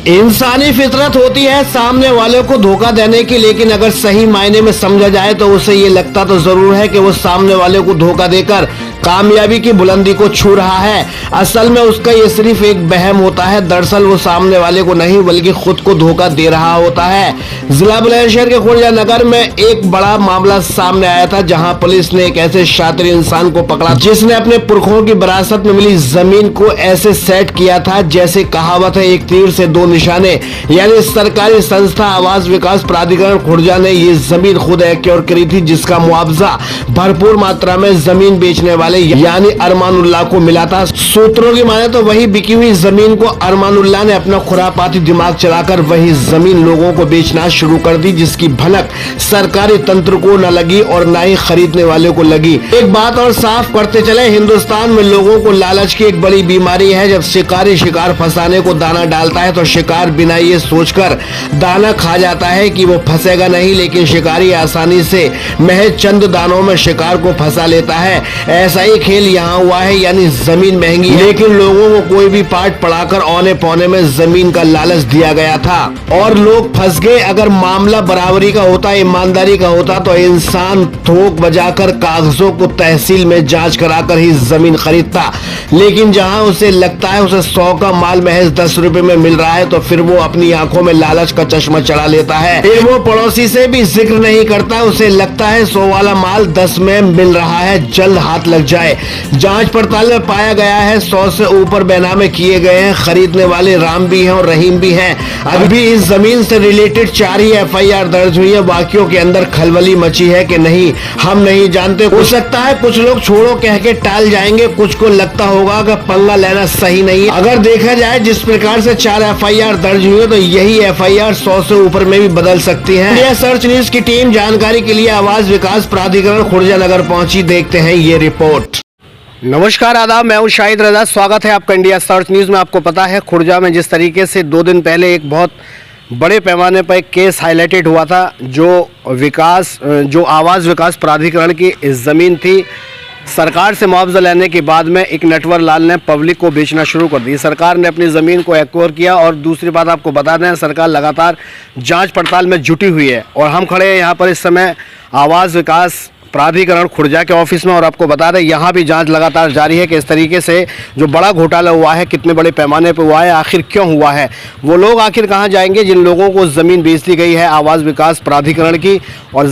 इंसानी फितरत होती है सामने वाले को धोखा देने की, लेकिन अगर सही मायने में समझा जाए तो उसे ये लगता तो जरूर है कि वो सामने वाले को धोखा देकर कामयाबी की बुलंदी को छू रहा है। असल में उसका ये सिर्फ एक वहम होता है। दरअसल वो सामने वाले को नहीं बल्कि खुद को धोखा दे रहा होता है। जिला बुलंदशहर के खुर्जा नगर में एक बड़ा मामला सामने आया था, जहां पुलिस ने एक ऐसे शातिर इंसान को पकड़ा जिसने अपने पुरखों की विरासत में मिली जमीन को ऐसे सेट किया था जैसे कहावत है, एक तीर से दो निशाने। यानी सरकारी संस्था आवास विकास प्राधिकरण खुर्जा ने ये जमीन खुद एक्योर करी थी, जिसका मुआवजा भरपूर मात्रा में जमीन बेचने वाले यानी अरमानुल्लाह को मिला था। सूत्रों की माने तो वही बिकी हुई जमीन को अरमानुल्लाह ने अपना खुरापाती दिमाग चलाकर वही जमीन लोगों को बेचना शुरू कर दी, जिसकी भनक सरकारी तंत्र को न लगी और न ही खरीदने वाले को लगी। एक बात और साफ करते चले, हिंदुस्तान में लोगों को लालच की एक बड़ी बीमारी है। जब शिकारी शिकार फंसाने को दाना डालता है तो शिकार बिना ये सोचकर दाना खा जाता है कि वो फंसेगा नहीं, लेकिन शिकारी आसानी से महज चंद दानों में शिकार को फंसा लेता है। ऐसा ही खेल यहाँ हुआ है, यानी जमीन महंगी है लेकिन लोगों को कोई भी पाठ पढ़ाकर औने पौने में जमीन का लालच दिया गया था और लोग फंस गए। अगर मामला बराबरी का होता, ईमानदारी का होता तो इंसान थोक बजाकर कागजों को तहसील में जांच कराकर ही जमीन खरीदता, लेकिन जहां उसे लगता है उसे 100 का माल महज 10 रुपए में मिल रहा है तो फिर वो अपनी आंखों में लालच का चश्मा चढ़ा लेता है। फिर वो पड़ोसी से भी जिक्र नहीं करता, उसे लगता है 100 वाला माल 10 में मिल रहा है, जल्द हाथ लग जाए। जांच पड़ताल में पाया गया है 100 से ऊपर बैनामे किए गए हैं। खरीदने वाले राम भी हैं और रहीम भी हैं। अभी इस जमीन से रिलेटेड 4 ही FIR दर्ज हुई है। बाकियों के अंदर खलबली मची है कि नहीं हम नहीं जानते। हो सकता है कुछ लोग छोड़ो कह के टाल जाएंगे, कुछ को लगता होगा कि पंगा लेना सही नहीं है। अगर देखा जाए जिस प्रकार से 4 FIR दर्ज हुई है तो यही FIR 100 से ऊपर में भी बदल सकती है। इंडिया सर्च न्यूज की टीम जानकारी के लिए आवास विकास प्राधिकरण खुर्जा नगर पहुंची। देखते हैं ये रिपोर्ट। नमस्कार, आदाब, मैं हूं शाहिद रजा। स्वागत है आपका इंडिया सर्च न्यूज़ में। आपको पता है खुर्जा में जिस तरीके से 2 दिन पहले एक बहुत बड़े पैमाने पर एक केस हाईलाइटेड हुआ था, जो आवास विकास प्राधिकरण की ज़मीन थी, सरकार से मुआवजा लेने के बाद में एक नटवर लाल ने पब्लिक को बेचना शुरू कर दी। सरकार ने अपनी ज़मीन को एक्वायर किया और दूसरी बात आपको बता दें, सरकार लगातार जांच पड़ताल में जुटी हुई है और हम खड़े हैं यहाँ पर इस समय आवास विकास प्राधिकरण खुर्जा के ऑफिस में और आपको बता दें यहाँ भी जांच लगातार जारी है कि इस तरीके से जो बड़ा घोटाला हुआ है कितने बड़े पैमाने पर हुआ है, आखिर क्यों हुआ है, वो लोग आखिर कहाँ जाएंगे जिन लोगों को ज़मीन बेच दी गई है आवास विकास प्राधिकरण की। और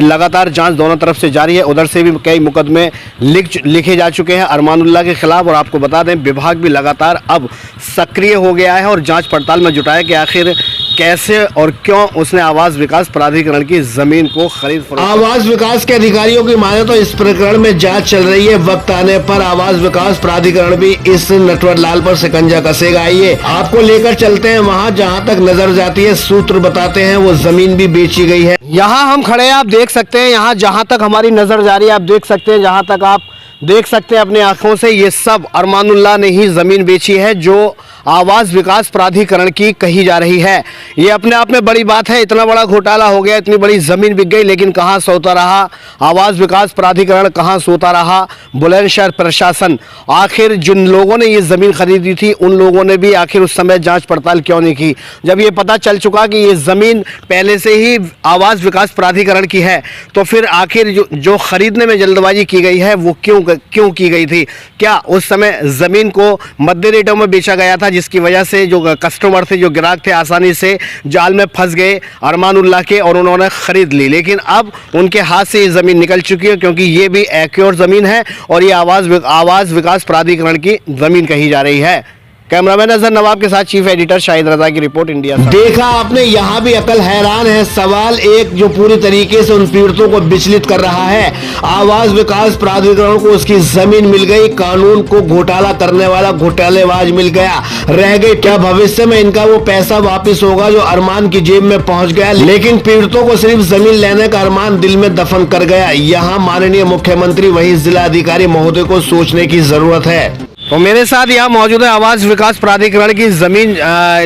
लगातार जांच दोनों तरफ से जारी है। उधर से भी कई मुकदमे लिखे जा चुके हैं अरमानुल्लाह के खिलाफ और आपको बता दें विभाग भी लगातार अब सक्रिय हो गया है और जाँच पड़ताल में जुटा है कि आखिर कैसे और क्यों उसने आवास विकास प्राधिकरण की जमीन को खरीद फरोख्त। आवास विकास के अधिकारियों की माने तो इस प्रकरण में जांच चल रही है। वक्त आने पर आवास विकास प्राधिकरण भी इस नटवर लाल पर शिकंजा कसेगा। आइए आपको लेकर चलते हैं वहां जहां तक नजर जाती है। सूत्र बताते हैं वो जमीन भी बेची गई है। यहाँ हम खड़े हैं, आप देख सकते हैं, यहाँ जहाँ तक हमारी नजर जा रही है आप देख सकते हैं, जहाँ तक आप देख सकते हैं अपनी आंखों से, ये सब अरमानुल्लाह ने ही ज़मीन बेची है जो आवास विकास प्राधिकरण की कही जा रही है। ये अपने आप में बड़ी बात है। इतना बड़ा घोटाला हो गया, इतनी बड़ी ज़मीन बिक गई, लेकिन कहाँ सोता रहा आवास विकास प्राधिकरण, कहाँ सोता रहा बुलंदशहर प्रशासन। आखिर जिन लोगों ने ये ज़मीन खरीदी थी उन लोगों ने भी आखिर उस समय जांच पड़ताल क्यों नहीं की? जब ये पता चल चुका कि ये ज़मीन पहले से ही आवास विकास प्राधिकरण की है तो फिर आखिर जो खरीदने में जल्दबाजी की गई है वो क्यों की गई थी? क्या उस समय ज़मीन को मध्य रेटों में बेचा गया था जिसकी वजह से जो कस्टमर थे, जो ग्राहक थे, आसानी से जाल में फंस गए अरमानुल्लाह के और उन्होंने खरीद ली? लेकिन अब उनके हाथ से ये ज़मीन निकल चुकी है क्योंकि ये भी एक्योर ज़मीन है और ये आवास विकास प्राधिकरण की ज़मीन कही जा रही है। कैमरामैन अजहर नवाब के साथ चीफ एडिटर शाहिद रजा की रिपोर्ट, इंडिया। देखा आपने, यहाँ भी अकल हैरान है। सवाल एक जो पूरी तरीके से उन पीड़ितों को विचलित कर रहा है। आवास विकास प्राधिकरण को उसकी जमीन मिल गई, कानून को घोटाला करने वाला घोटालेबाज मिल गया, रह गई क्या भविष्य में इनका वो पैसा वापिस होगा जो अरमान की जेब में पहुंच गया? लेकिन पीड़ितों को सिर्फ जमीन लेने का अरमान दिल में दफन कर गया। यहाँ माननीय मुख्यमंत्री वही जिला अधिकारी महोदय को सोचने की जरूरत है। तो मेरे साथ यहाँ मौजूद है आवास विकास प्राधिकरण की ज़मीन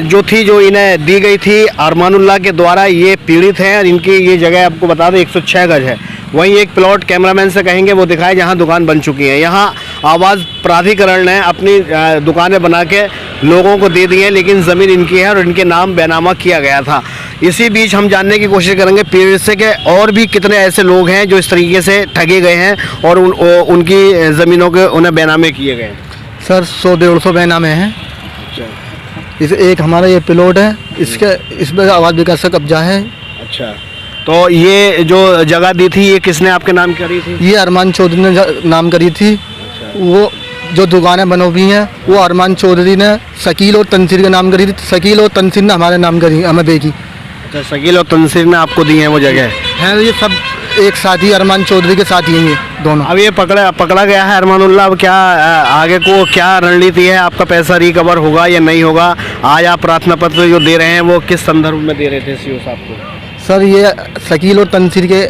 जो इन्हें दी गई थी अरमानुल्लाह के द्वारा। ये पीड़ित हैं और इनकी ये जगह आपको बता दें 106 गज है। वहीं एक प्लॉट कैमरामैन से कहेंगे वो दिखाए जहां दुकान बन चुकी है। यहां आवास प्राधिकरण ने अपनी दुकानें बना के लोगों को दे दी है, लेकिन ज़मीन इनकी है और इनके नाम बैनामा किया गया था। इसी बीच हम जानने की कोशिश करेंगे पीड़ित से कि और भी कितने ऐसे लोग हैं जो इस तरीके से ठगे गए हैं और उनकी ज़मीनों के उन्हें बैनामे किए गए हैं। सर 100-150 बैनामे हैं। इस एक हमारा ये प्लॉट है, इसमें आवास विकास का कब्जा है। अच्छा, तो ये जो जगह दी थी ये किसने आपके नाम करी थी? ये अरमान चौधरी ने नाम करी थी। वो जो दुकानें बनी हुई हैं वो अरमान चौधरी ने शकील और तंसीर के नाम करी थी। शकील और तंसीर ने हमारे नाम करी, हमें देखी। अच्छा, शकील और तंसीर ने आपको दी है वो जगह? हैं ये सब एक साथी, अरमान चौधरी के साथ ही हैं ये दोनों। अब ये पकड़ा गया है अरमानुल्लाह। अब क्या आगे को क्या रणनीति है? आपका पैसा रिकवर होगा या नहीं होगा? आज आप प्रार्थना पत्र जो दे रहे हैं वो किस संदर्भ में दे रहे थे सीओ साहब को? सर ये शकील और तंसीर के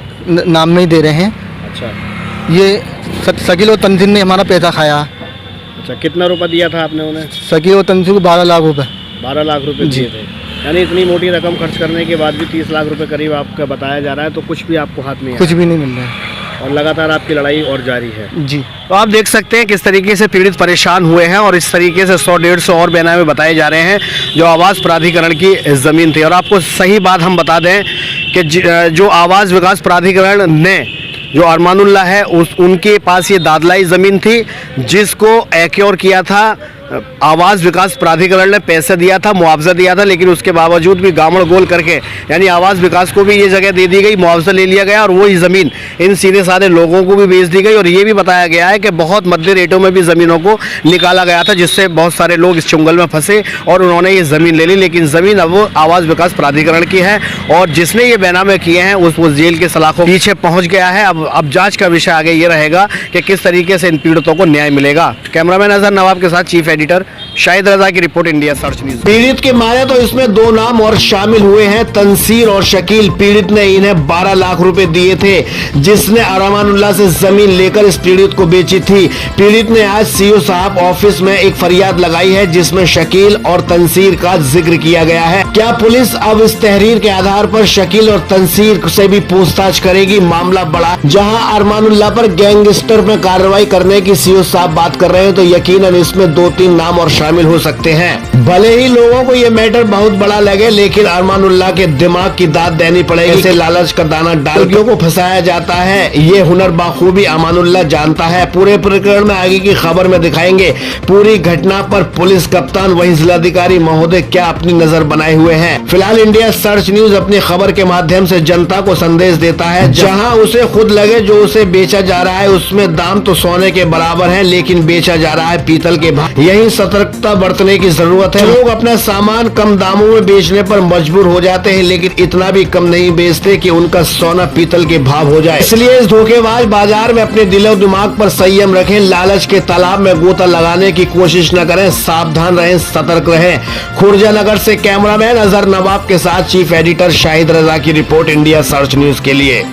नाम में ही दे रहे हैं। अच्छा, ये शकील और तंसीर ने हमारा पैसा खाया। अच्छा, कितना रुपया दिया था आपने उन्हें? शकील और तंसीर को 12 लाख रुपए। 12 लाख रुपए दिए थे। यानी इतनी मोटी रकम खर्च करने के बाद भी 30 लाख रुपए करीब आपका बताया जा रहा है, तो कुछ भी आपको हाथ में कुछ भी नहीं मिल रहा है और लगातार आपकी लड़ाई और जारी है जी। तो आप देख सकते हैं किस तरीके से पीड़ित परेशान हुए हैं और इस तरीके से 100-150 और बैनामे बताए जा रहे हैं जो आवास प्राधिकरण की ज़मीन थी। और आपको सही बात हम बता दें कि जो आवास विकास प्राधिकरण ने जो अरमानुल्लाह है उनके पास ये दादलाई ज़मीन थी जिसको एक्योर किया था आवास विकास प्राधिकरण ने। पैसे दिया था, मुआवजा दिया था, लेकिन उसके बावजूद भी गामड़ गोल करके यानी आवास विकास को भी ये जगह दे दी गई, मुआवजा ले लिया गया और वही ज़मीन इन सीधे साधे लोगों को भी बेच दी गई। और ये भी बताया गया है कि बहुत मध्य रेटों में भी ज़मीनों को निकाला गया था, जिससे बहुत सारे लोग इस चुंगल में फंसे और उन्होंने ये ज़मीन ले ली। लेकिन ज़मीन अब वो आवास विकास प्राधिकरण की है और जिसने ये बैनामे किए हैं उस जेल के सलाखों पीछे पहुँच गया है। अब जाँच का विषय आगे ये रहेगा कि किस तरीके से इन पीड़ितों को न्याय मिलेगा। कैमरामैन अजहर नवाब के साथ चीफ एडिटर शाहिद रजा की रिपोर्ट, इंडिया सर्च न्यूज। पीड़ित के माने तो इसमें 2 नाम और शामिल हुए हैं, तंसीर और शकील। पीड़ित ने इन्हें 12 लाख रुपए दिए थे, जिसने अरमानुल्लाह से जमीन लेकर इस पीड़ित को बेची थी। पीड़ित ने आज सीओ साहब ऑफिस में एक फरियाद लगाई है जिसमें शकील और तंसीर का जिक्र किया गया है। क्या पुलिस अब इस तहरीर के आधार पर शकील और तंसीर से भी पूछताछ करेगी? मामला बड़ा, जहां अरमानुल्लाह पर गैंगस्टर में कार्रवाई करने की सीओ साहब बात कर रहे हैं तो यकीनन इसमें 2-3 नाम और शामिल हो सकते हैं। भले ही लोगों को ये मैटर बहुत बड़ा लगे, लेकिन अरमानुल्लाह के दिमाग की दाद देनी पड़ेगी। ऐसे लालच का दाना डाल के को फंसाया जाता है, ये हुनर बाखूबी अरमानुल्लाह जानता है। पूरे प्रकरण में आगे की खबर में दिखाएंगे। पूरी घटना पर पुलिस कप्तान वही जिलाधिकारी महोदय क्या अपनी नजर बनाए हुए हैं। फिलहाल इंडिया सर्च न्यूज अपनी खबर के माध्यम से जनता को संदेश देता है, जहां उसे खुद लगे जो उसे बेचा जा रहा है उसमें दाम तो सोने के बराबर है, लेकिन बेचा जा रहा है पीतल के भाव। यही सतर्कता बरतने की जरूरत है। लोग अपना सामान कम दामों में बेचने पर मजबूर हो जाते हैं, लेकिन इतना भी कम नहीं बेचते कि उनका सोना पीतल के भाव हो जाए। इसलिए इस धोखेबाज बाजार में अपने दिलो दिमाग पर संयम रखें, लालच के तालाब में गोता लगाने की कोशिश न करें। सावधान रहें, सतर्क रहें। खुर्जा नगर से कैमरामैन अजहर नवाब के साथ चीफ एडिटर शाहिद रजा की रिपोर्ट, इंडिया सर्च न्यूज के लिए।